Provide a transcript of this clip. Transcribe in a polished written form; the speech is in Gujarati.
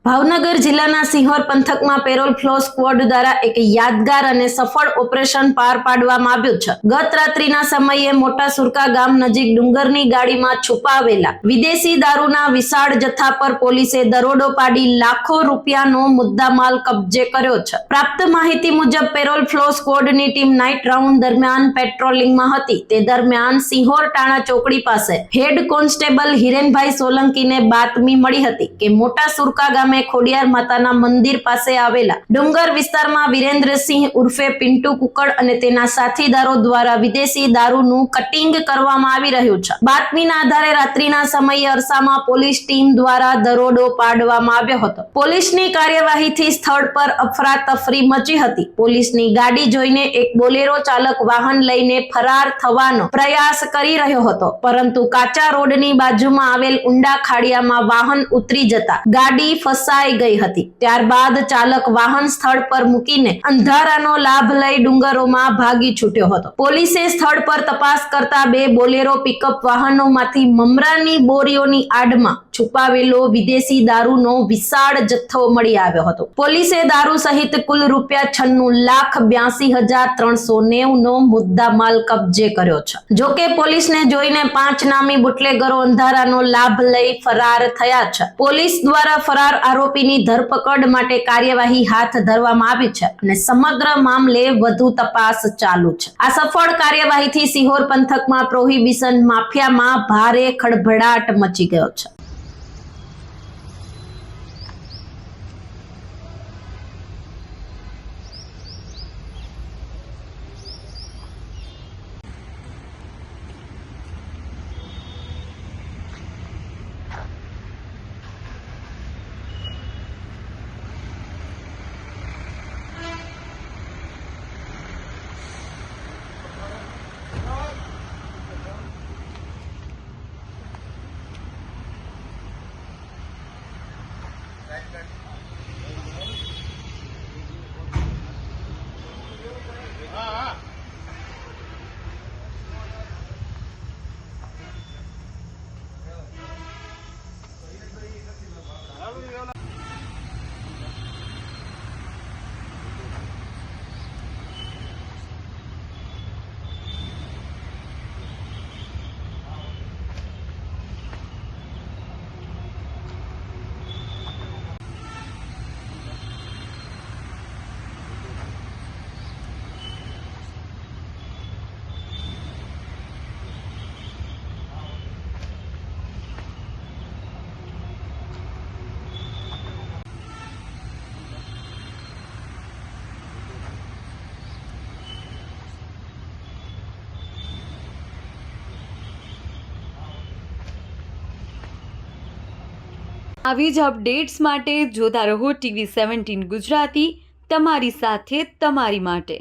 ભાવનગર જિલ્લાના સિહોર પંથકમાં પેરોલ ફ્લો સ્ક્વોડ દ્વારા એક યાદગાર અને સફળ ઓપરેશન પાર પાડવામાં આવ્યું છે। ગત રાત્રિના સમયે મોટા સુરકા ગામ નજીક ડુંગરની ગાડીમાં છુપાવેલા વિદેશી દારૂના વિશાળ જથ્થા પર પોલીસે દરોડો પાડી લાખો રૂપિયાનો મુદ્દામાલ કબજે કર્યો છે। પ્રાપ્ત માહિતી મુજબ પેરોલ ફ્લો સ્ક્વોડની ટીમ નાઇટ રાઉન્ડ દરમિયાન પેટ્રોલિંગમાં હતી। તે દરમિયાન સિહોર ટાણા ચોકડી પાસે હેડ કોન્સ્ટેબલ હિરેનભાઈ સોલંકીને બાતમી મળી હતી કે મોટા સુરકા ગામે ખોડિયાર માતાના મંદિર પાસે આવેલા ડુંગર વિસ્તારમાં વિરેન્દ્રસિંહ ઉર્ફે પિન્ટુ કુકડ અને તેના સાથીદારો દ્વારા વિદેશી દારૂનું કટિંગ કરવામાં આવી રહ્યું છે। બાતમીના આધારે રાત્રિના સમયે અરસામાં પોલીસ ટીમ દ્વારા દરોડો પાડવામાં આવ્યો હતો। પોલીસની કાર્યવાહીથી સ્થળ પર અફરાતફરી મચી હતી। પોલીસની ગાડી જોઈને એક બોલેરો ચાલક વાહન લઈને ફરાર થવાનો પ્રયાસ કરી રહ્યો હતો, પરંતુ કાચા રોડની બાજુમાં આવેલ ઊંડા ખાડિયામાં વાહન ઉતરી જતા ગાડી ફસાઈ ગઈ હતી। ત્યારબાદ ચાલક વાહન સ્થળ પર મૂકીને અંધારાનો લાભ લઈ ડુંગરોમાં ભાગી છૂટ્યો હતો। પોલીસે સ્થળ પર તપાસ કરતા બે બોલેરો પિકઅપ વાહનોમાંથી મમરાની બોરીઓની આડમાં છુપાવેલો વિદેશી દારૂનો વિશાળ જથ્થો મળી આવ્યો હતો। પોલીસે દારૂ સહિત કુલ ₹96,82,390 નો મુદ્દામાલ કબજે કર્યો છે। જોકે પોલીસને જોઈને 5 નામી બુટલેગરો અંધારાનો લાભ લઈ ફરાર થયા છે। પોલીસ દ્વારા ફરાર આરોપીની ધરપકડ માટે કાર્યવાહી હાથ ધરવામાં આવી છે અને સમગ્ર મામલે વધુ તપાસ ચાલુ છે। આ સફળ કાર્યવાહીથી સિહોર પંથકમાં પ્રોહિબિશન માફિયામાં ભારે ખળભળાટ મચી ગયો છે। આવી જ અપડેટ્સ માટે જોતા રહો TV17 ગુજરાતી, તમારી સાથે તમારી માટે।